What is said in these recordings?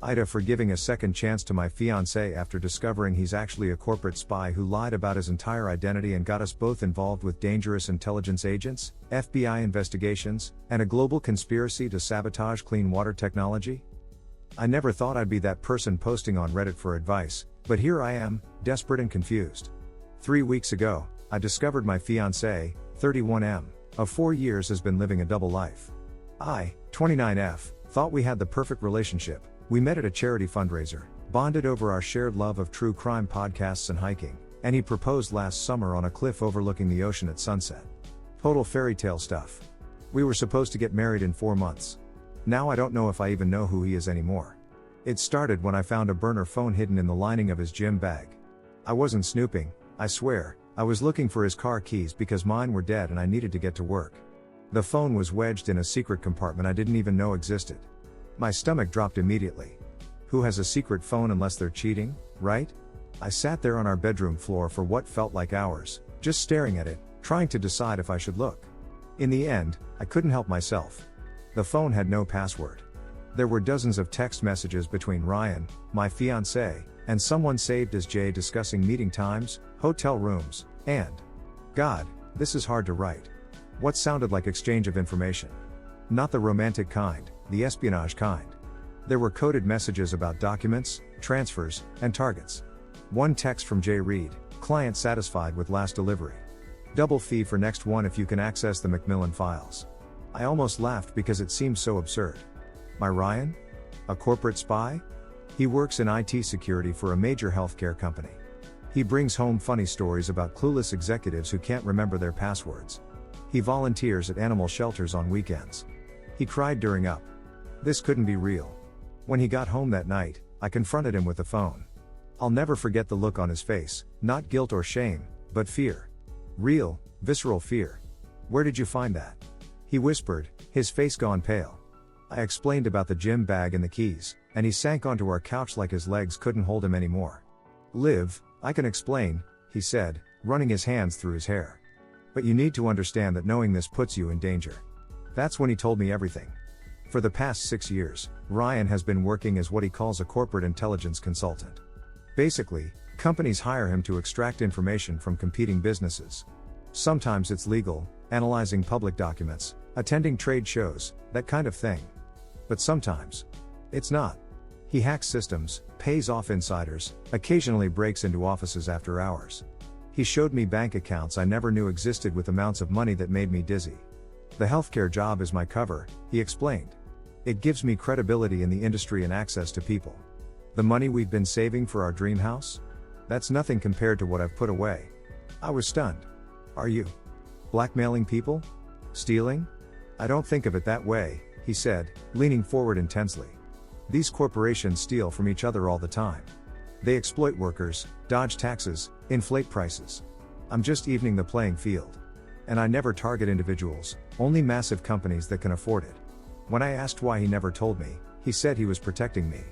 AITA for giving a second chance to my fiance after discovering he's actually a corporate spy who lied about his entire identity and got us both involved with dangerous intelligence agents, FBI investigations, and a global conspiracy to sabotage clean water technology. I never thought I'd be that person posting on Reddit for advice, but here I am, desperate and confused. 3 weeks ago, I discovered my fiance, 31M, of 4 years has been living a double life. I, 29F, thought we had the perfect relationship. We met at a charity fundraiser, bonded over our shared love of true crime podcasts and hiking, and he proposed last summer on a cliff overlooking the ocean at sunset. Total fairy tale stuff. We were supposed to get married in 4 months. Now I don't know if I even know who he is anymore. It started when I found a burner phone hidden in the lining of his gym bag. I wasn't snooping, I swear, I was looking for his car keys because mine were dead and I needed to get to work. The phone was wedged in a secret compartment I didn't even know existed. My stomach dropped immediately. Who has a secret phone unless they're cheating, right? I sat there on our bedroom floor for what felt like hours, just staring at it, trying to decide if I should look. In the end, I couldn't help myself. The phone had no password. There were dozens of text messages between Ryan, my fiancé, and someone saved as Jay discussing meeting times, hotel rooms, and God, this is hard to write. What sounded like exchange of information. Not the romantic kind, the espionage kind. There were coded messages about documents, transfers, and targets. One text from Jay read, "Client satisfied with last delivery. Double fee for next one if you can access the Macmillan files." I almost laughed because it seemed so absurd. My Ryan? A corporate spy? He works in IT security for a major healthcare company. He brings home funny stories about clueless executives who can't remember their passwords. He volunteers at animal shelters on weekends. He cried during Up. This couldn't be real. When he got home that night, I confronted him with the phone. I'll never forget the look on his face, not guilt or shame, but fear. Real, visceral fear. "Where did you find that?" he whispered, his face gone pale. I explained about the gym bag and the keys, and he sank onto our couch like his legs couldn't hold him anymore. "Liv, I can explain," he said, running his hands through his hair. "But you need to understand that knowing this puts you in danger." That's when he told me everything. For the past 6 years, Ryan has been working as what he calls a corporate intelligence consultant. Basically, companies hire him to extract information from competing businesses. Sometimes it's legal, analyzing public documents, attending trade shows, that kind of thing. But sometimes, it's not. He hacks systems, pays off insiders, occasionally breaks into offices after hours. He showed me bank accounts I never knew existed with amounts of money that made me dizzy. "The healthcare job is my cover," he explained. "It gives me credibility in the industry and access to people. The money we've been saving for our dream house? That's nothing compared to what I've put away." I was stunned. "Are you blackmailing people? Stealing?" "I don't think of it that way," he said, leaning forward intensely. "These corporations steal from each other all the time. They exploit workers, dodge taxes, inflate prices. I'm just evening the playing field. And I never target individuals, only massive companies that can afford it." When I asked why he never told me, he said he was protecting me.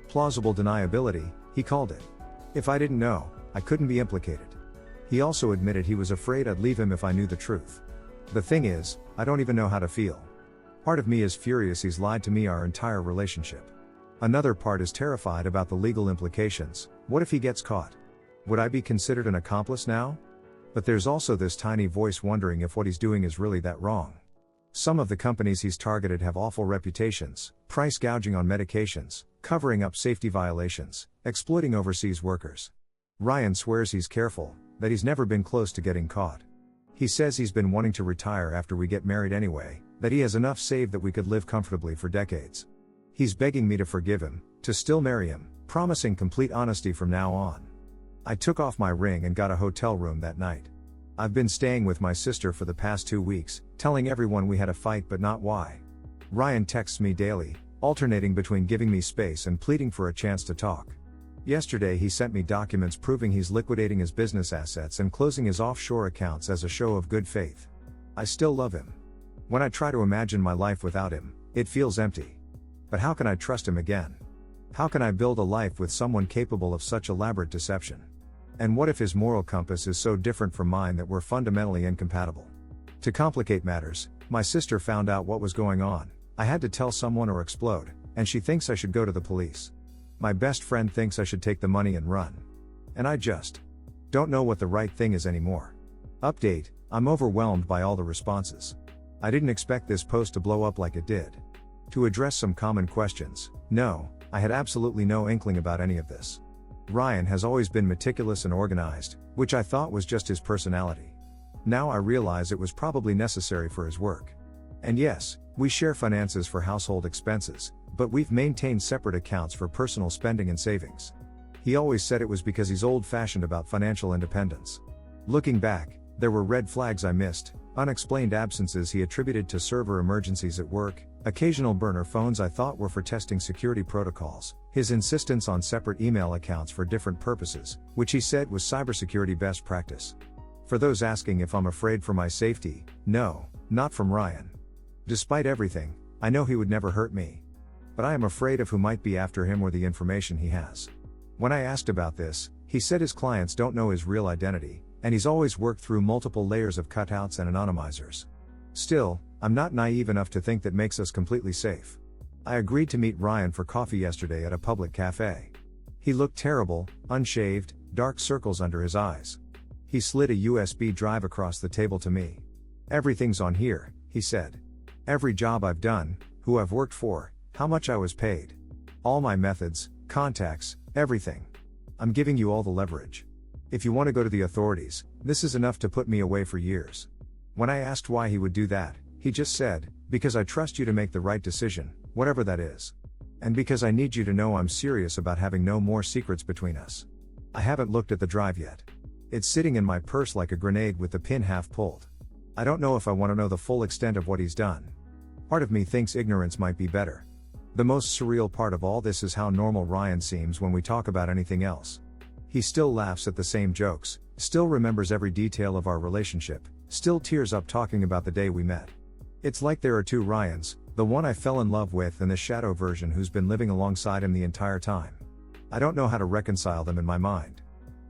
Plausible deniability, he called it. If I didn't know, I couldn't be implicated. He also admitted he was afraid I'd leave him if I knew the truth. The thing is, I don't even know how to feel. Part of me is furious he's lied to me our entire relationship. Another part is terrified about the legal implications. What if he gets caught? Would I be considered an accomplice now? But there's also this tiny voice wondering if what he's doing is really that wrong. Some of the companies he's targeted have awful reputations, price gouging on medications, covering up safety violations, exploiting overseas workers. Ryan swears he's careful, that he's never been close to getting caught. He says he's been wanting to retire after we get married anyway, that he has enough saved that we could live comfortably for decades. He's begging me to forgive him, to still marry him, promising complete honesty from now on. I took off my ring and got a hotel room that night. I've been staying with my sister for the past 2 weeks, telling everyone we had a fight but not why. Ryan texts me daily, alternating between giving me space and pleading for a chance to talk. Yesterday he sent me documents proving he's liquidating his business assets and closing his offshore accounts as a show of good faith. I still love him. When I try to imagine my life without him, it feels empty. But how can I trust him again? How can I build a life with someone capable of such elaborate deception? And what if his moral compass is so different from mine that we're fundamentally incompatible? To complicate matters, my sister found out what was going on. I had to tell someone or explode, and she thinks I should go to the police. My best friend thinks I should take the money and run. And I just don't know what the right thing is anymore. Update, I'm overwhelmed by all the responses. I didn't expect this post to blow up like it did. To address some common questions, no, I had absolutely no inkling about any of this. Ryan has always been meticulous and organized, which I thought was just his personality. Now I realize it was probably necessary for his work. And yes, we share finances for household expenses, but we've maintained separate accounts for personal spending and savings. He always said it was because he's old-fashioned about financial independence. Looking back, there were red flags I missed, unexplained absences he attributed to server emergencies at work, occasional burner phones I thought were for testing security protocols, his insistence on separate email accounts for different purposes, which he said was cybersecurity best practice. For those asking if I'm afraid for my safety, no, not from Ryan. Despite everything, I know he would never hurt me. But I am afraid of who might be after him or the information he has. When I asked about this, he said his clients don't know his real identity, and he's always worked through multiple layers of cutouts and anonymizers. Still, I'm not naive enough to think that makes us completely safe. I agreed to meet Ryan for coffee yesterday at a public cafe. He looked terrible, unshaved, dark circles under his eyes. He slid a USB drive across the table to me. "Everything's on here," he said. "Every job I've done, who I've worked for, how much I was paid. All my methods, contacts, everything. I'm giving you all the leverage. If you want to go to the authorities, this is enough to put me away for years." When I asked why he would do that, he just said, "Because I trust you to make the right decision, whatever that is. And because I need you to know I'm serious about having no more secrets between us." I haven't looked at the drive yet. It's sitting in my purse like a grenade with the pin half pulled. I don't know if I want to know the full extent of what he's done. Part of me thinks ignorance might be better. The most surreal part of all this is how normal Ryan seems when we talk about anything else. He still laughs at the same jokes, still remembers every detail of our relationship, still tears up talking about the day we met. It's like there are two Ryans, the one I fell in love with and the shadow version who's been living alongside him the entire time. I don't know how to reconcile them in my mind.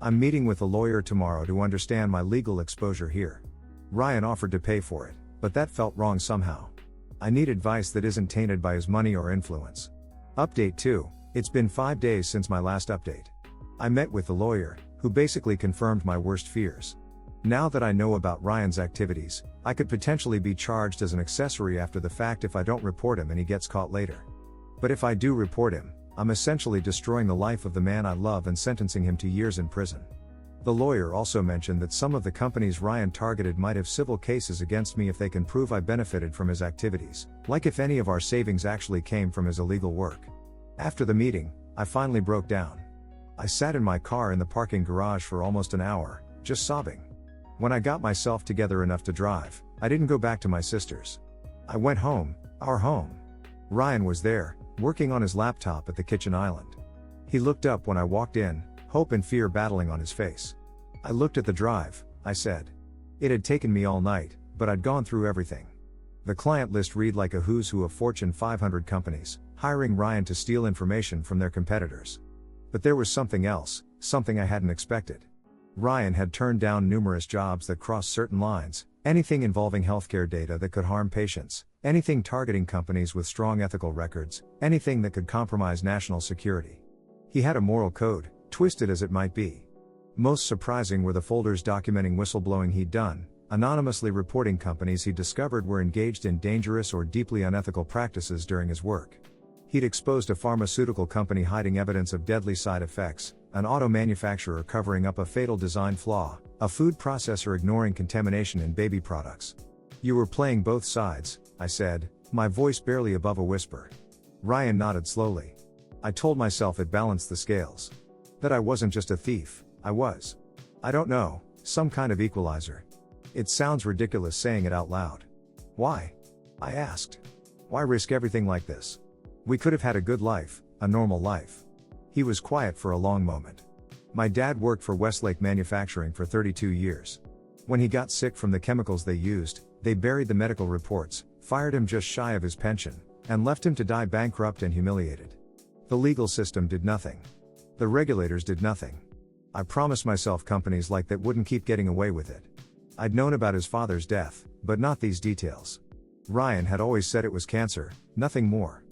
I'm meeting with a lawyer tomorrow to understand my legal exposure here. Ryan offered to pay for it, but that felt wrong somehow. I need advice that isn't tainted by his money or influence. Update 2, it's been 5 days since my last update. I met with the lawyer, who basically confirmed my worst fears. Now that I know about Ryan's activities, I could potentially be charged as an accessory after the fact if I don't report him and he gets caught later. But if I do report him, I'm essentially destroying the life of the man I love and sentencing him to years in prison. The lawyer also mentioned that some of the companies Ryan targeted might have civil cases against me if they can prove I benefited from his activities, like if any of our savings actually came from his illegal work. After the meeting, I finally broke down. I sat in my car in the parking garage for almost an hour, just sobbing. When I got myself together enough to drive, I didn't go back to my sister's. I went home, our home. Ryan was there, working on his laptop at the kitchen island. He looked up when I walked in, hope and fear battling on his face. I looked at the drive, I said. It had taken me all night, but I'd gone through everything. The client list read like a who's who of Fortune 500 companies, hiring Ryan to steal information from their competitors. But there was something else, something I hadn't expected. Ryan had turned down numerous jobs that crossed certain lines, anything involving healthcare data that could harm patients, anything targeting companies with strong ethical records, anything that could compromise national security. He had a moral code, twisted as it might be. Most surprising were the folders documenting whistleblowing he'd done, anonymously reporting companies he discovered were engaged in dangerous or deeply unethical practices during his work. He'd exposed a pharmaceutical company hiding evidence of deadly side effects, an auto manufacturer covering up a fatal design flaw, a food processor ignoring contamination in baby products. "You were playing both sides," I said, my voice barely above a whisper. Ryan nodded slowly. I told myself it balanced the scales. That I wasn't just a thief, I was. I don't know, some kind of equalizer. It sounds ridiculous saying it out loud. "Why?" I asked. "Why risk everything like this? We could have had a good life, a normal life." He was quiet for a long moment. "My dad worked for Westlake Manufacturing for 32 years. When he got sick from the chemicals they used, they buried the medical reports, fired him just shy of his pension, and left him to die bankrupt and humiliated. The legal system did nothing. The regulators did nothing. I promised myself companies like that wouldn't keep getting away with it. I'd known about his father's death, but not these details. Ryan had always said it was cancer, nothing more.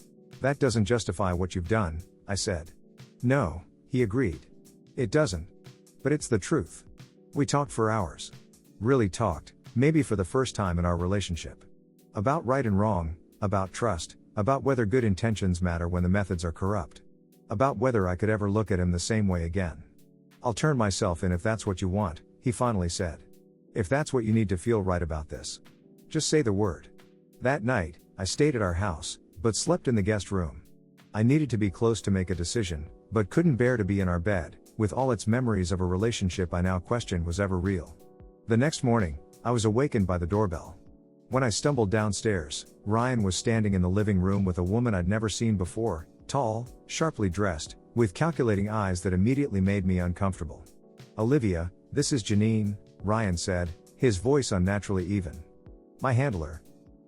That doesn't justify what you've done, I said. No, he agreed. It doesn't. But it's the truth. We talked for hours. Really talked, maybe for the first time in our relationship. About right and wrong, about trust, about whether good intentions matter when the methods are corrupt. About whether I could ever look at him the same way again. I'll turn myself in if that's what you want, he finally said. If that's what you need to feel right about this. Just say the word. That night, I stayed at our house, but slept in the guest room. I needed to be close to make a decision, but couldn't bear to be in our bed, with all its memories of a relationship I now questioned was ever real. The next morning, I was awakened by the doorbell. When I stumbled downstairs, Ryan was standing in the living room with a woman I'd never seen before, tall, sharply dressed, with calculating eyes that immediately made me uncomfortable. "Olivia, this is Janine," Ryan said, his voice unnaturally even. "My handler.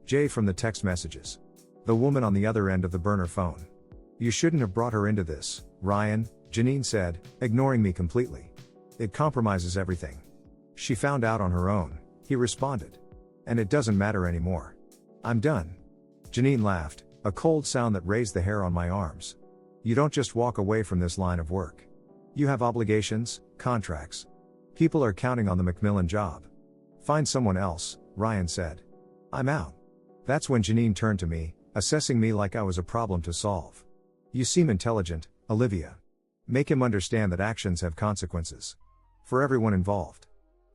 Jay from the text messages." The woman on the other end of the burner phone. "You shouldn't have brought her into this, Ryan," Janine said, ignoring me completely. "It compromises everything." "She found out on her own," he responded. "And it doesn't matter anymore. I'm done." Janine laughed, a cold sound that raised the hair on my arms. "You don't just walk away from this line of work. You have obligations, contracts. People are counting on the Macmillan job. Find someone else," Ryan said. "I'm out." That's when Janine turned to me, assessing me like I was a problem to solve. "You seem intelligent, Olivia. Make him understand that actions have consequences. For everyone involved."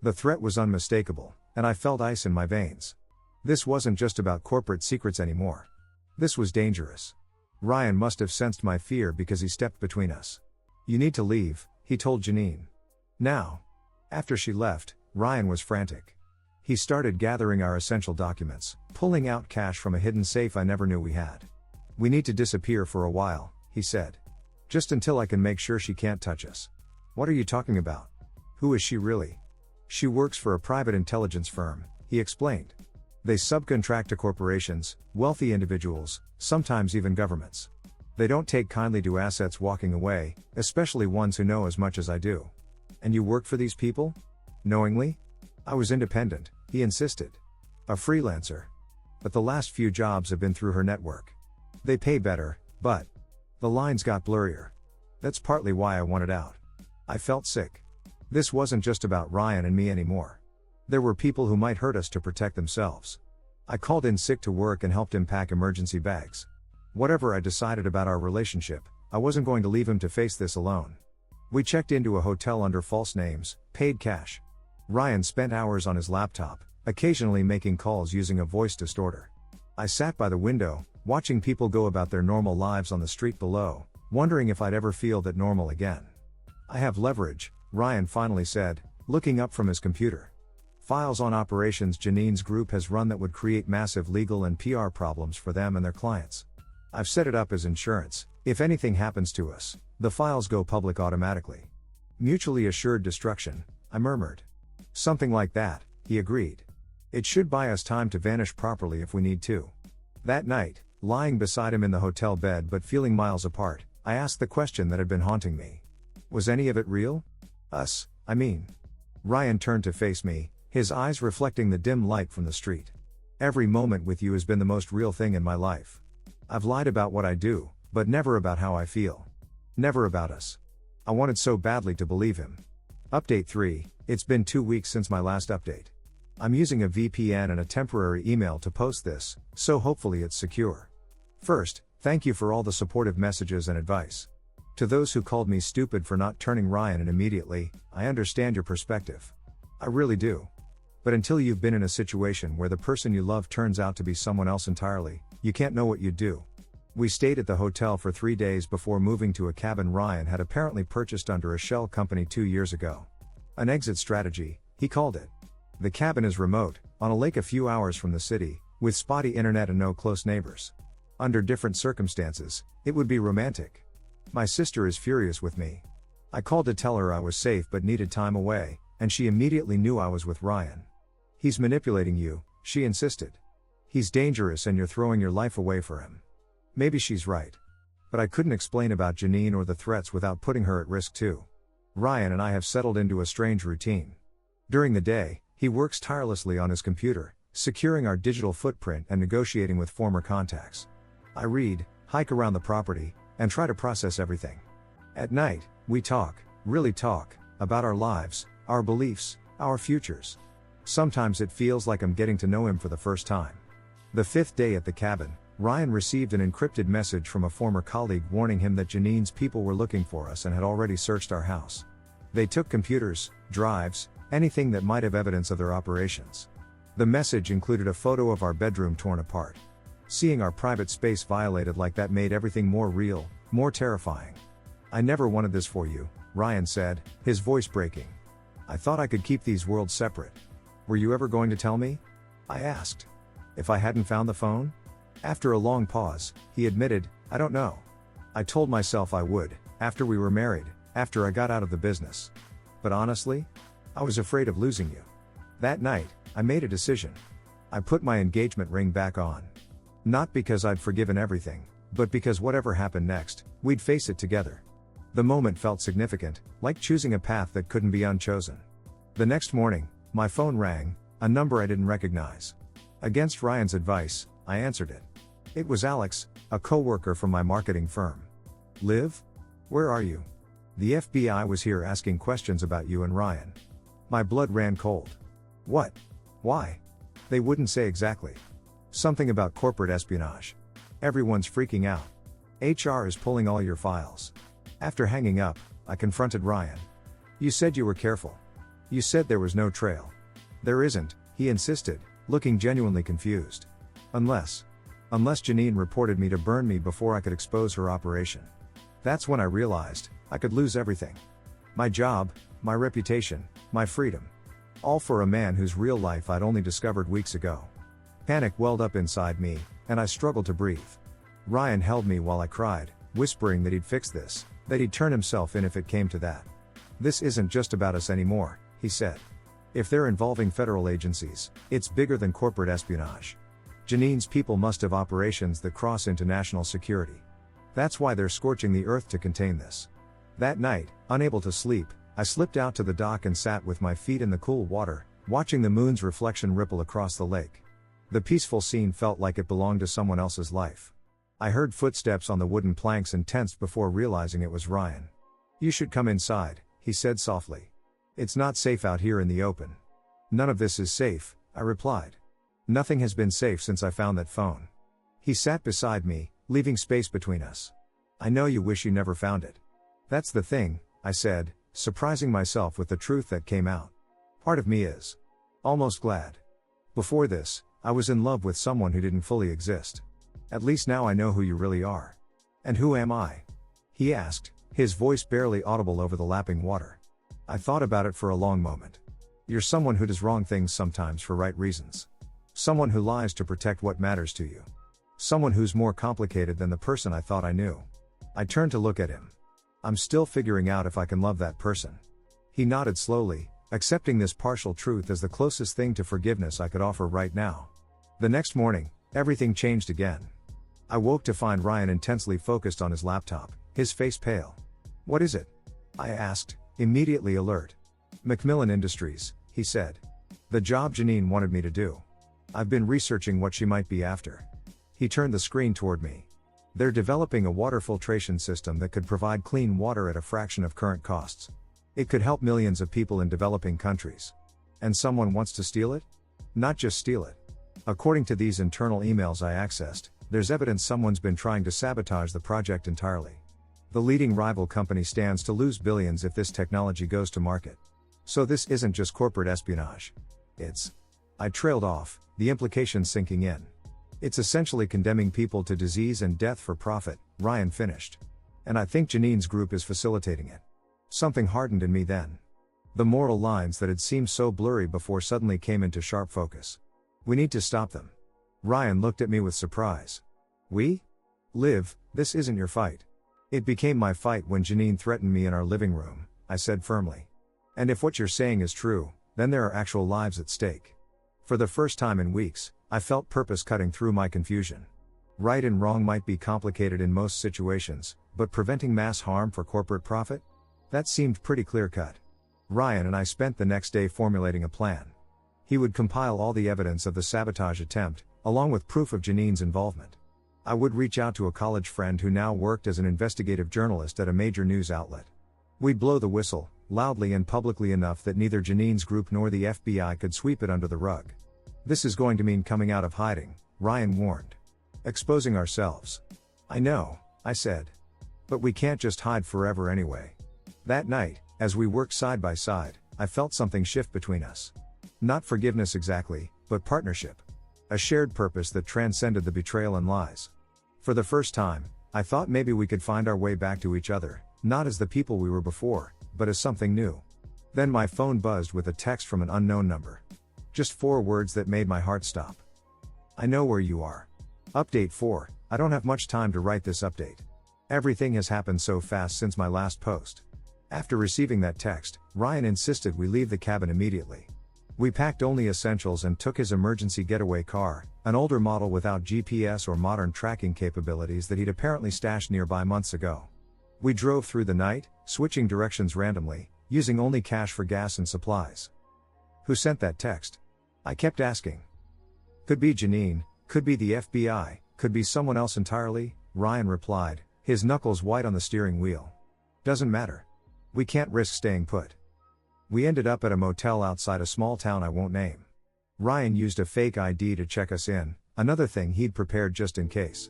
The threat was unmistakable, and I felt ice in my veins. This wasn't just about corporate secrets anymore. This was dangerous. Ryan must have sensed my fear because he stepped between us. "You need to leave," he told Janine. Now. After she left, Ryan was frantic. He started gathering our essential documents, pulling out cash from a hidden safe I never knew we had. "We need to disappear for a while," he said. "Just until I can make sure she can't touch us." "What are you talking about? Who is she really?" "She works for a private intelligence firm," he explained. "They subcontract to corporations, wealthy individuals, sometimes even governments. They don't take kindly to assets walking away, especially ones who know as much as I do." "And you work for these people? Knowingly?" "I was independent," he insisted. "A freelancer. But the last few jobs have been through her network. They pay better, but..." The lines got blurrier. "That's partly why I wanted out." I felt sick. This wasn't just about Ryan and me anymore. There were people who might hurt us to protect themselves. I called in sick to work and helped him pack emergency bags. Whatever I decided about our relationship, I wasn't going to leave him to face this alone. We checked into a hotel under false names, paid cash. Ryan spent hours on his laptop, occasionally making calls using a voice distorter. I sat by the window, watching people go about their normal lives on the street below, wondering if I'd ever feel that normal again. "I have leverage," Ryan finally said, looking up from his computer. "Files on operations Janine's group has run that would create massive legal and PR problems for them and their clients. I've set it up as insurance. If anything happens to us, the files go public automatically." "Mutually assured destruction," I murmured. "Something like that," he agreed. "It should buy us time to vanish properly if we need to." That night, lying beside him in the hotel bed but feeling miles apart, I asked the question that had been haunting me. Was any of it real? Us, I mean. Ryan turned to face me, his eyes reflecting the dim light from the street. "Every moment with you has been the most real thing in my life. I've lied about what I do, but never about how I feel. Never about us." I wanted so badly to believe him. Update 3, it's been 2 weeks since my last update. I'm using a VPN and a temporary email to post this, so hopefully it's secure. First, thank you for all the supportive messages and advice. To those who called me stupid for not turning Ryan in immediately, I understand your perspective. I really do. But until you've been in a situation where the person you love turns out to be someone else entirely, you can't know what you'd do. We stayed at the hotel for 3 days before moving to a cabin Ryan had apparently purchased under a shell company 2 years ago. An exit strategy, he called it. The cabin is remote, on a lake a few hours from the city, with spotty internet and no close neighbors. Under different circumstances, it would be romantic. My sister is furious with me. I called to tell her I was safe but needed time away, and she immediately knew I was with Ryan. "He's manipulating you," she insisted. "He's dangerous and you're throwing your life away for him." Maybe she's right. But I couldn't explain about Janine or the threats without putting her at risk too. Ryan and I have settled into a strange routine. During the day, he works tirelessly on his computer, securing our digital footprint and negotiating with former contacts. I read, hike around the property, and try to process everything. At night, we talk, really talk, about our lives, our beliefs, our futures. Sometimes it feels like I'm getting to know him for the first time. The fifth day at the cabin, Ryan received an encrypted message from a former colleague warning him that Janine's people were looking for us and had already searched our house. They took computers, drives, anything that might have evidence of their operations. The message included a photo of our bedroom torn apart. Seeing our private space violated like that made everything more real, more terrifying. "I never wanted this for you," Ryan said, his voice breaking. "I thought I could keep these worlds separate." "Were you ever going to tell me?" I asked. "If I hadn't found the phone?" After a long pause, he admitted, "I don't know. I told myself I would, after we were married, after I got out of the business. But honestly, I was afraid of losing you." That night, I made a decision. I put my engagement ring back on. Not because I'd forgiven everything, but because whatever happened next, we'd face it together. The moment felt significant, like choosing a path that couldn't be unchosen. The next morning, my phone rang, a number I didn't recognize. Against Ryan's advice, I answered it. It was Alex, a coworker from my marketing firm. "Liv? Where are you? The FBI was here asking questions about you and Ryan." My blood ran cold. "What? Why?" They wouldn't say exactly. "Something about corporate espionage. Everyone's freaking out. HR is pulling all your files." After hanging up, I confronted Ryan. "You said you were careful. You said there was no trail." "There isn't," he insisted, looking genuinely confused. Unless Janine reported me to burn me before I could expose her operation." That's when I realized I could lose everything. My job, my reputation, my freedom. All for a man whose real life I'd only discovered weeks ago. Panic welled up inside me, and I struggled to breathe. Ryan held me while I cried, whispering that he'd fix this, that he'd turn himself in if it came to that. "This isn't just about us anymore," he said. "If they're involving federal agencies, it's bigger than corporate espionage. Janine's people must have operations that cross into national security. That's why they're scorching the earth to contain this." That night, unable to sleep, I slipped out to the dock and sat with my feet in the cool water, watching the moon's reflection ripple across the lake. The peaceful scene felt like it belonged to someone else's life. I heard footsteps on the wooden planks and tensed before realizing it was Ryan. "You should come inside," he said softly. "It's not safe out here in the open." "None of this is safe," I replied. "Nothing has been safe since I found that phone." He sat beside me, leaving space between us. "I know you wish you never found it." "That's the thing," I said, surprising myself with the truth that came out. "Part of me is almost glad. Before this, I was in love with someone who didn't fully exist. At least now I know who you really are." "And who am I?" he asked, his voice barely audible over the lapping water. I thought about it for a long moment. "You're someone who does wrong things sometimes for right reasons. Someone who lies to protect what matters to you. Someone who's more complicated than the person I thought I knew." I turned to look at him. "I'm still figuring out if I can love that person." He nodded slowly, accepting this partial truth as the closest thing to forgiveness I could offer right now. The next morning, everything changed again. I woke to find Ryan intensely focused on his laptop, his face pale. "What is it?" I asked, immediately alert. "Macmillan Industries," he said. "The job Janine wanted me to do. I've been researching what she might be after." He turned the screen toward me. "They're developing a water filtration system that could provide clean water at a fraction of current costs. It could help millions of people in developing countries. And someone wants to steal it? Not just steal it. According to these internal emails I accessed, there's evidence someone's been trying to sabotage the project entirely. The leading rival company stands to lose billions if this technology goes to market. So this isn't just corporate espionage. It's..." I trailed off, the implications sinking in. "It's essentially condemning people to disease and death for profit," Ryan finished. "And I think Janine's group is facilitating it." Something hardened in me then. The moral lines that had seemed so blurry before suddenly came into sharp focus. "We need to stop them." Ryan looked at me with surprise. "We? Liv, this isn't your fight." "It became my fight when Janine threatened me in our living room," I said firmly. "And if what you're saying is true, then there are actual lives at stake." For the first time in weeks, I felt purpose cutting through my confusion. Right and wrong might be complicated in most situations, but preventing mass harm for corporate profit? That seemed pretty clear-cut. Ryan and I spent the next day formulating a plan. He would compile all the evidence of the sabotage attempt, along with proof of Janine's involvement. I would reach out to a college friend who now worked as an investigative journalist at a major news outlet. We'd blow the whistle, loudly and publicly enough that neither Janine's group nor the FBI could sweep it under the rug. This is going to mean coming out of hiding, Ryan warned. Exposing ourselves. I know, I said. But we can't just hide forever anyway. That night, as we worked side by side, I felt something shift between us. Not forgiveness exactly, but partnership. A shared purpose that transcended the betrayal and lies. For the first time, I thought maybe we could find our way back to each other, not as the people we were before, but as something new. Then my phone buzzed with a text from an unknown number. Just 4 words that made my heart stop. I know where you are. Update 4, I don't have much time to write this update. Everything has happened so fast since my last post. After receiving that text, Ryan insisted we leave the cabin immediately. We packed only essentials and took his emergency getaway car, an older model without GPS or modern tracking capabilities that he'd apparently stashed nearby months ago. We drove through the night, switching directions randomly, using only cash for gas and supplies. Who sent that text? I kept asking. Could be Janine, could be the FBI, could be someone else entirely, Ryan replied, his knuckles white on the steering wheel. Doesn't matter. We can't risk staying put. We ended up at a motel outside a small town I won't name. Ryan used a fake ID to check us in, another thing he'd prepared just in case.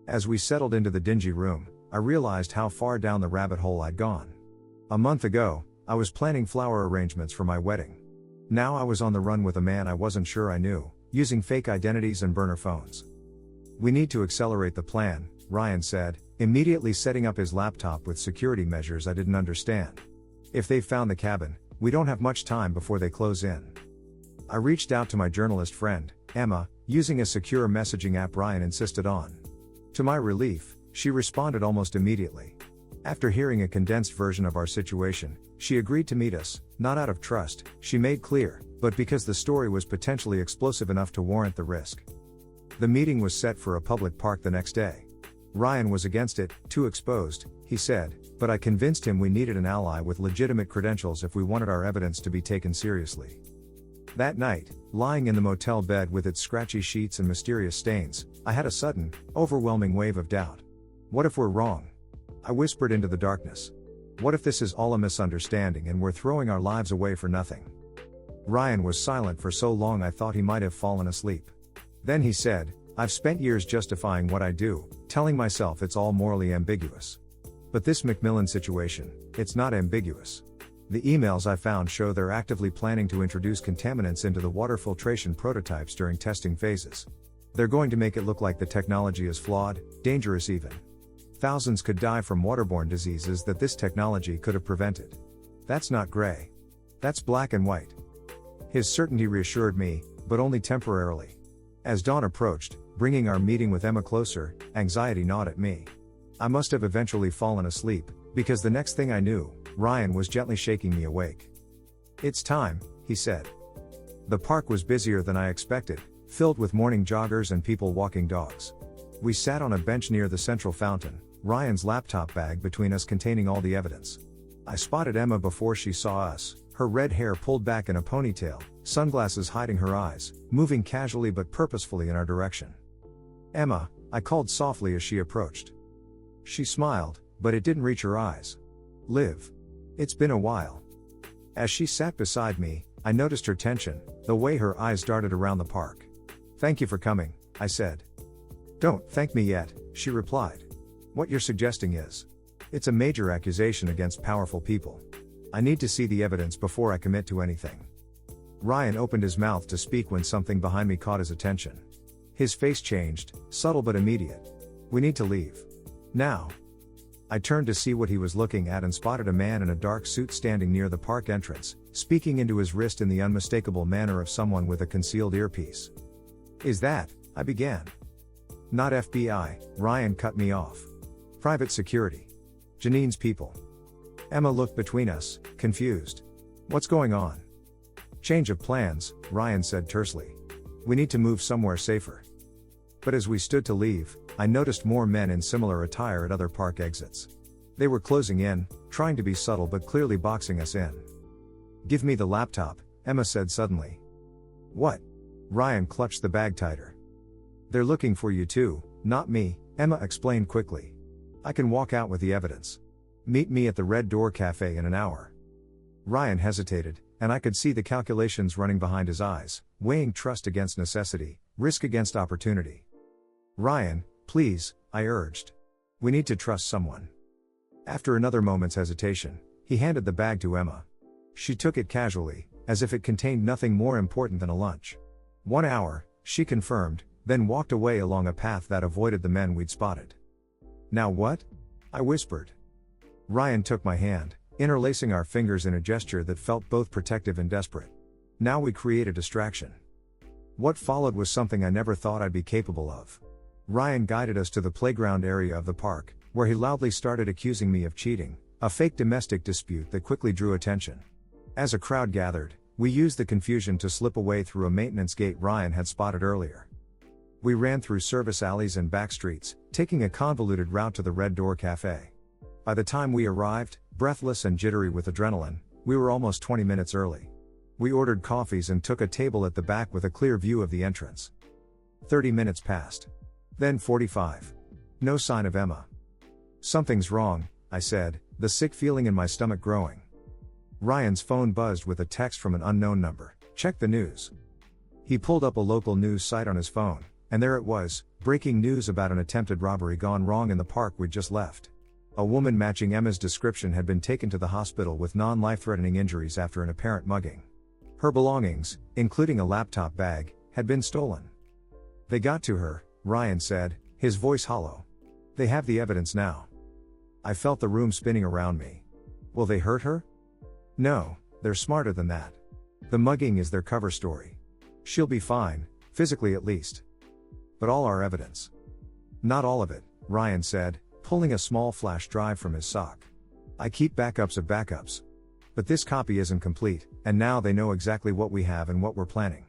As we settled into the dingy room, I realized how far down the rabbit hole I'd gone. A month ago, I was planning flower arrangements for my wedding. Now I was on the run with a man I wasn't sure I knew, using fake identities and burner phones. We need to accelerate the plan, Ryan said, immediately setting up his laptop with security measures I didn't understand. If they've found the cabin, we don't have much time before they close in. I reached out to my journalist friend, Emma, using a secure messaging app Ryan insisted on. To my relief, she responded almost immediately. After hearing a condensed version of our situation, she agreed to meet us, not out of trust, she made clear, but because the story was potentially explosive enough to warrant the risk. The meeting was set for a public park the next day. Ryan was against it, too exposed, he said, but I convinced him we needed an ally with legitimate credentials if we wanted our evidence to be taken seriously. That night, lying in the motel bed with its scratchy sheets and mysterious stains, I had a sudden, overwhelming wave of doubt. What if we're wrong? I whispered into the darkness. What if this is all a misunderstanding and we're throwing our lives away for nothing? Ryan was silent for so long I thought he might have fallen asleep. Then he said, I've spent years justifying what I do, telling myself it's all morally ambiguous. But this Macmillan situation, it's not ambiguous. The emails I found show they're actively planning to introduce contaminants into the water filtration prototypes during testing phases. They're going to make it look like the technology is flawed, dangerous even. Thousands could die from waterborne diseases that this technology could have prevented. That's not gray. That's black and white. His certainty reassured me, but only temporarily. As dawn approached, bringing our meeting with Emma closer, anxiety gnawed at me. I must have eventually fallen asleep, because the next thing I knew, Ryan was gently shaking me awake. It's time, he said. The park was busier than I expected, filled with morning joggers and people walking dogs. We sat on a bench near the central fountain, Ryan's laptop bag between us containing all the evidence. I spotted Emma before she saw us, her red hair pulled back in a ponytail, sunglasses hiding her eyes, moving casually but purposefully in our direction. Emma, I called softly as she approached. She smiled, but it didn't reach her eyes. Liv. It's been a while. As she sat beside me, I noticed her tension, the way her eyes darted around the park. Thank you for coming, I said. Don't thank me yet, she replied. What you're suggesting is. It's a major accusation against powerful people. I need to see the evidence before I commit to anything. Ryan opened his mouth to speak when something behind me caught his attention. His face changed, subtle but immediate. We need to leave. Now. I turned to see what he was looking at and spotted a man in a dark suit standing near the park entrance, speaking into his wrist in the unmistakable manner of someone with a concealed earpiece. Is that, I began. Not FBI, Ryan cut me off. Private security. Janine's people. Emma looked between us, confused. What's going on? Change of plans, Ryan said tersely. We need to move somewhere safer. But as we stood to leave, I noticed more men in similar attire at other park exits. They were closing in, trying to be subtle but clearly boxing us in. Give me the laptop, Emma said suddenly. What? Ryan clutched the bag tighter. They're looking for you too, not me, Emma explained quickly. I can walk out with the evidence. Meet me at the Red Door Cafe in an hour. Ryan hesitated, and I could see the calculations running behind his eyes, weighing trust against necessity, risk against opportunity. Ryan, please, I urged. We need to trust someone. After another moment's hesitation, he handed the bag to Emma. She took it casually, as if it contained nothing more important than a lunch. 1 hour, she confirmed, then walked away along a path that avoided the men we'd spotted. Now what? I whispered. Ryan took my hand, interlacing our fingers in a gesture that felt both protective and desperate. Now we create a distraction. What followed was something I never thought I'd be capable of. Ryan guided us to the playground area of the park, where he loudly started accusing me of cheating, a fake domestic dispute that quickly drew attention. As a crowd gathered, we used the confusion to slip away through a maintenance gate Ryan had spotted earlier. We ran through service alleys and back streets, taking a convoluted route to the Red Door Cafe. By the time we arrived, breathless and jittery with adrenaline, we were almost 20 minutes early. We ordered coffees and took a table at the back with a clear view of the entrance. 30 minutes passed. Then 45. No sign of Emma. Something's wrong, I said, the sick feeling in my stomach growing. Ryan's phone buzzed with a text from an unknown number. Check the news. He pulled up a local news site on his phone, and there it was, breaking news about an attempted robbery gone wrong in the park we'd just left. A woman matching Emma's description had been taken to the hospital with non-life-threatening injuries after an apparent mugging. Her belongings, including a laptop bag, had been stolen. They got to her, Ryan said, his voice hollow. They have the evidence now. I felt the room spinning around me. Will they hurt her? No, they're smarter than that. The mugging is their cover story. She'll be fine, physically at least. But all our evidence. Not all of it, Ryan said, pulling a small flash drive from his sock. I keep backups of backups. But this copy isn't complete, and now they know exactly what we have and what we're planning.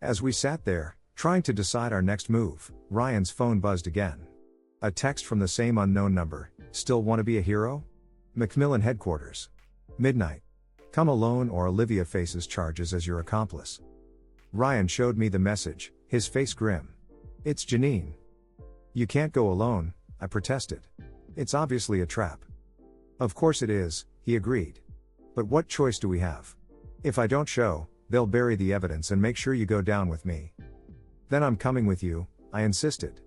As we sat there, trying to decide our next move, Ryan's phone buzzed again. A text from the same unknown number. Still want to be a hero? Macmillan headquarters. Midnight. Come alone or Olivia faces charges as your accomplice. Ryan showed me the message, his face grim. It's Janine. You can't go alone, I protested. It's obviously a trap. Of course it is, he agreed. But what choice do we have? If I don't show, they'll bury the evidence and make sure you go down with me. Then I'm coming with you, I insisted.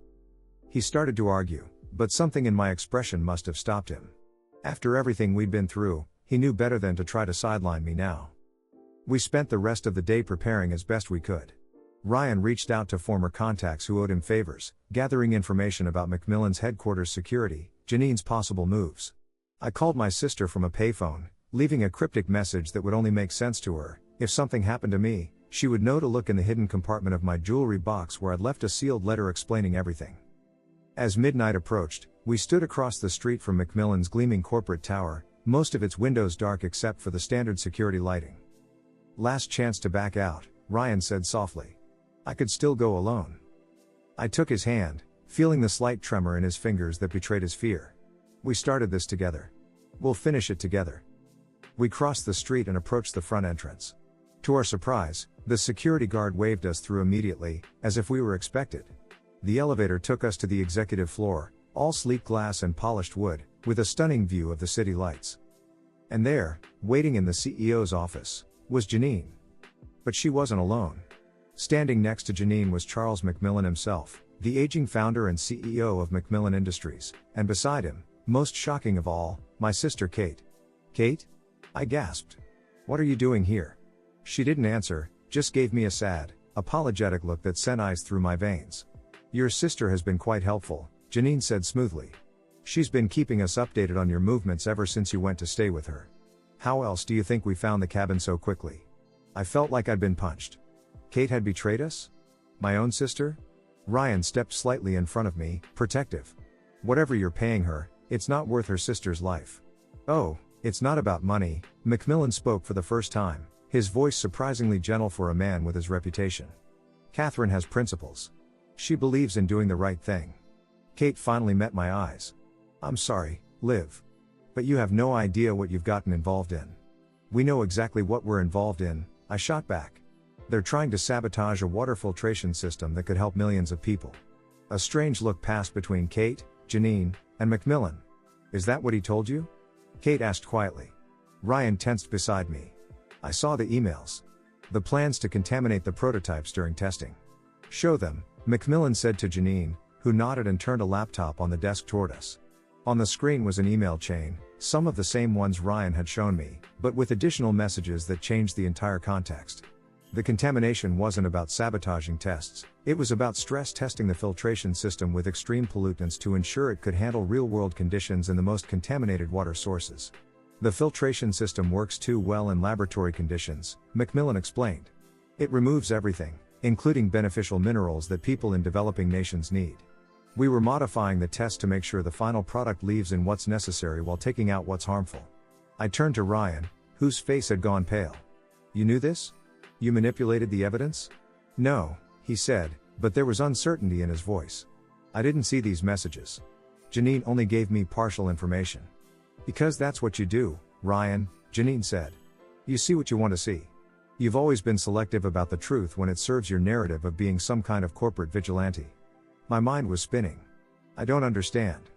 He started to argue, but something in my expression must have stopped him. After everything we'd been through, he knew better than to try to sideline me now. We spent the rest of the day preparing as best we could. Ryan reached out to former contacts who owed him favors, gathering information about Macmillan's headquarters security, Janine's possible moves. I called my sister from a payphone, leaving a cryptic message that would only make sense to her. If something happened to me, she would know to look in the hidden compartment of my jewelry box where I'd left a sealed letter explaining everything. As midnight approached, we stood across the street from Macmillan's gleaming corporate tower, most of its windows dark except for the standard security lighting. Last chance to back out, Ryan said softly. I could still go alone. I took his hand, feeling the slight tremor in his fingers that betrayed his fear. We started this together. We'll finish it together. We crossed the street and approached the front entrance. To our surprise, the security guard waved us through immediately, as if we were expected. The elevator took us to the executive floor, all sleek glass and polished wood, with a stunning view of the city lights. And there, waiting in the CEO's office, was Janine. But she wasn't alone. Standing next to Janine was Charles Macmillan himself, the aging founder and CEO of Macmillan Industries, and beside him, most shocking of all, my sister Kate. Kate? I gasped. What are you doing here? She didn't answer, just gave me a sad, apologetic look that sent ice through my veins. Your sister has been quite helpful, Janine said smoothly. She's been keeping us updated on your movements ever since you went to stay with her. How else do you think we found the cabin so quickly? I felt like I'd been punched. Kate had betrayed us? My own sister? Ryan stepped slightly in front of me, protective. Whatever you're paying her, it's not worth her sister's life. Oh, it's not about money, Macmillan spoke for the first time, his voice surprisingly gentle for a man with his reputation. Catherine has principles. She believes in doing the right thing. Kate finally met my eyes. I'm sorry, Liv. But you have no idea what you've gotten involved in. We know exactly what we're involved in, I shot back. They're trying to sabotage a water filtration system that could help millions of people. A strange look passed between Kate, Janine, and Macmillan. Is that what he told you? Kate asked quietly. Ryan tensed beside me. I saw the emails. The plans to contaminate the prototypes during testing. Show them, Macmillan said to Janine, who nodded and turned a laptop on the desk toward us. On the screen was an email chain, some of the same ones Ryan had shown me, but with additional messages that changed the entire context. The contamination wasn't about sabotaging tests, it was about stress testing the filtration system with extreme pollutants to ensure it could handle real-world conditions in the most contaminated water sources. The filtration system works too well in laboratory conditions, Macmillan explained. It removes everything, including beneficial minerals that people in developing nations need. We were modifying the test to make sure the final product leaves in what's necessary while taking out what's harmful. I turned to Ryan, whose face had gone pale. You knew this? You manipulated the evidence? No, he said, but there was uncertainty in his voice. I didn't see these messages. Janine only gave me partial information. Because that's what you do, Ryan, Janine said. You see what you want to see. You've always been selective about the truth when it serves your narrative of being some kind of corporate vigilante. My mind was spinning. I don't understand.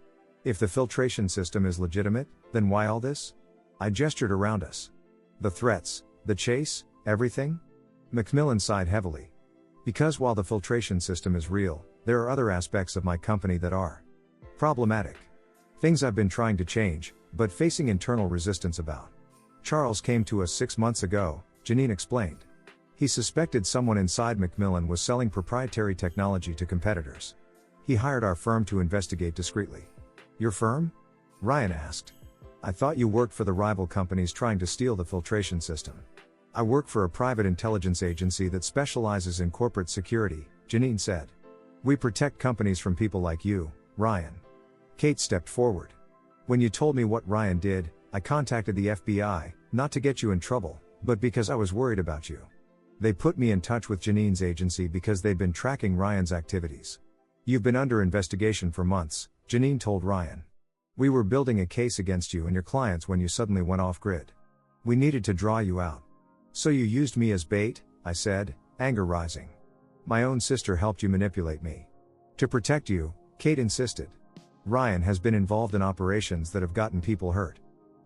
If the filtration system is legitimate, then why all this? I gestured around us. The threats, the chase, everything? Macmillan sighed heavily. Because while the filtration system is real, there are other aspects of my company that are problematic. Things I've been trying to change, but facing internal resistance about. Charles came to us 6 months ago, Janine explained. He suspected someone inside Macmillan was selling proprietary technology to competitors. He hired our firm to investigate discreetly. Your firm? Ryan asked. I thought you worked for the rival companies trying to steal the filtration system. I work for a private intelligence agency that specializes in corporate security, Janine said. We protect companies from people like you, Ryan. Kate stepped forward. When you told me what Ryan did, I contacted the FBI, not to get you in trouble, but because I was worried about you. They put me in touch with Janine's agency because they'd been tracking Ryan's activities. You've been under investigation for months, Janine told Ryan. We were building a case against you and your clients when you suddenly went off-grid. We needed to draw you out. So you used me as bait, I said, anger rising. My own sister helped you manipulate me. To protect you, Kate insisted. Ryan has been involved in operations that have gotten people hurt.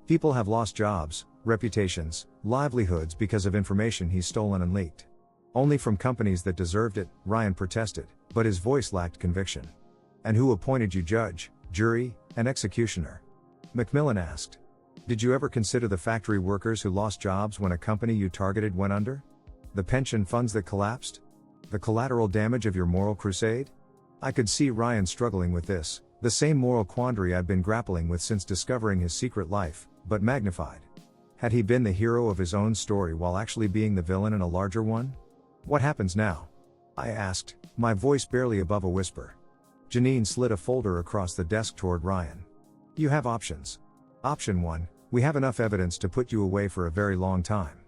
People have lost jobs, reputations, livelihoods because of information he's stolen and leaked. Only from companies that deserved it, Ryan protested, but his voice lacked conviction. And who appointed you judge, jury, and executioner? Macmillan asked. Did you ever consider the factory workers who lost jobs when a company you targeted went under? The pension funds that collapsed? The collateral damage of your moral crusade? I could see Ryan struggling with this, the same moral quandary I'd been grappling with since discovering his secret life, but magnified. Had he been the hero of his own story while actually being the villain in a larger one? What happens now? I asked, my voice barely above a whisper. Janine slid a folder across the desk toward Ryan. You have options. Option 1, we have enough evidence to put you away for a very long time.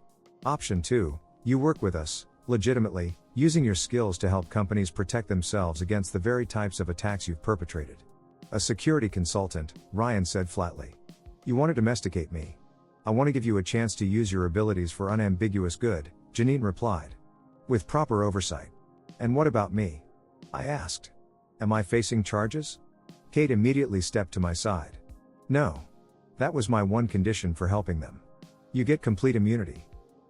Option 2, you work with us, legitimately, using your skills to help companies protect themselves against the very types of attacks you've perpetrated. A security consultant, Ryan said flatly. You want to domesticate me. I want to give you a chance to use your abilities for unambiguous good, Janine replied. With proper oversight. And what about me? I asked. Am I facing charges? Kate immediately stepped to my side. No. That was my one condition for helping them. You get complete immunity.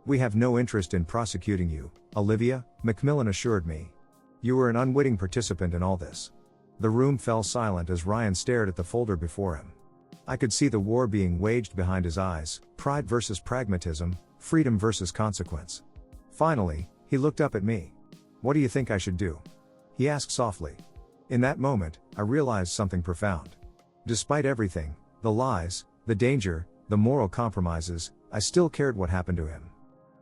We have no interest in prosecuting you, Olivia, Macmillan assured me. You were an unwitting participant in all this. The room fell silent as Ryan stared at the folder before him. I could see the war being waged behind his eyes, pride versus pragmatism, freedom versus consequence. Finally, he looked up at me. What do you think I should do? He asked softly. In that moment, I realized something profound. Despite everything, the lies, the danger, the moral compromises, I still cared what happened to him.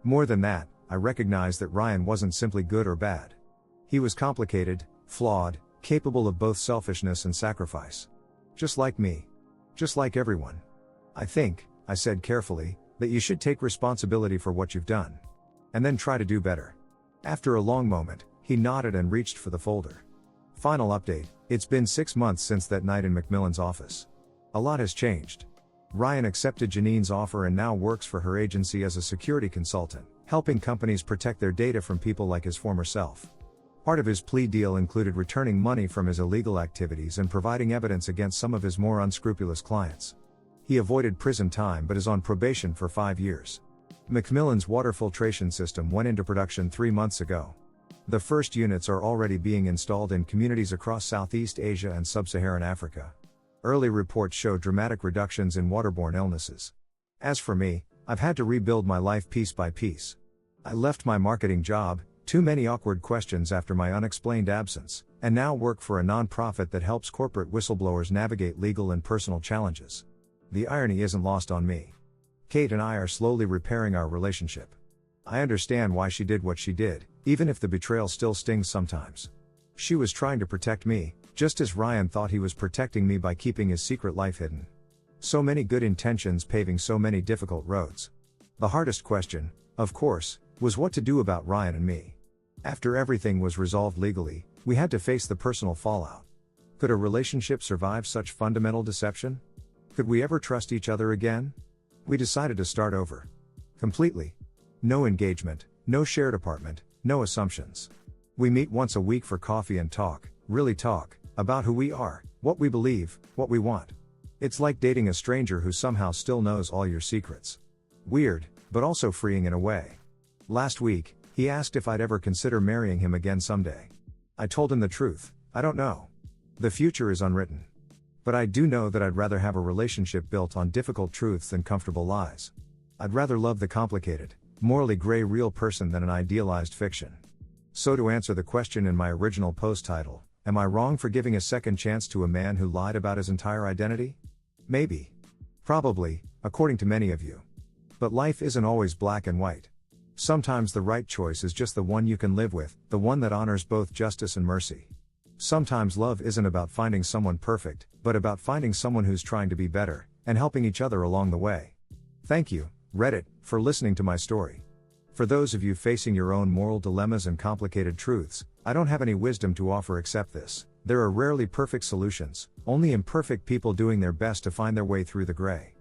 More than that, I recognized that Ryan wasn't simply good or bad. He was complicated, flawed, capable of both selfishness and sacrifice. Just like me. Just like everyone. I think, I said carefully, that you should take responsibility for what you've done. And then try to do better. After a long moment, he nodded and reached for the folder. Final update, it's been 6 months since that night in Macmillan's office. A lot has changed. Ryan accepted Janine's offer and now works for her agency as a security consultant, helping companies protect their data from people like his former self. Part of his plea deal included returning money from his illegal activities and providing evidence against some of his more unscrupulous clients. He avoided prison time but is on probation for 5 years. Macmillan's water filtration system went into production 3 months ago. The first units are already being installed in communities across Southeast Asia and Sub-Saharan Africa. Early reports show dramatic reductions in waterborne illnesses. As for me, I've had to rebuild my life piece by piece. I left my marketing job, too many awkward questions after my unexplained absence, and now work for a non-profit that helps corporate whistleblowers navigate legal and personal challenges. The irony isn't lost on me. Kate and I are slowly repairing our relationship. I understand why she did what she did, even if the betrayal still stings sometimes. She was trying to protect me, just as Ryan thought he was protecting me by keeping his secret life hidden. So many good intentions paving so many difficult roads. The hardest question, of course, was what to do about Ryan and me. After everything was resolved legally, we had to face the personal fallout. Could a relationship survive such fundamental deception? Could we ever trust each other again? We decided to start over. Completely. No engagement, no shared apartment, no assumptions. We meet once a week for coffee and talk, really talk, about who we are, what we believe, what we want. It's like dating a stranger who somehow still knows all your secrets. Weird, but also freeing in a way. Last week, he asked if I'd ever consider marrying him again someday. I told him the truth, I don't know. The future is unwritten. But I do know that I'd rather have a relationship built on difficult truths than comfortable lies. I'd rather love the complicated, morally gray real person than an idealized fiction. So to answer the question in my original post title, am I wrong for giving a second chance to a man who lied about his entire identity? Maybe. Probably, according to many of you. But life isn't always black and white. Sometimes the right choice is just the one you can live with, the one that honors both justice and mercy. Sometimes love isn't about finding someone perfect, but about finding someone who's trying to be better, and helping each other along the way. Thank you, Reddit, for listening to my story. For those of you facing your own moral dilemmas and complicated truths, I don't have any wisdom to offer except this: there are rarely perfect solutions, only imperfect people doing their best to find their way through the gray.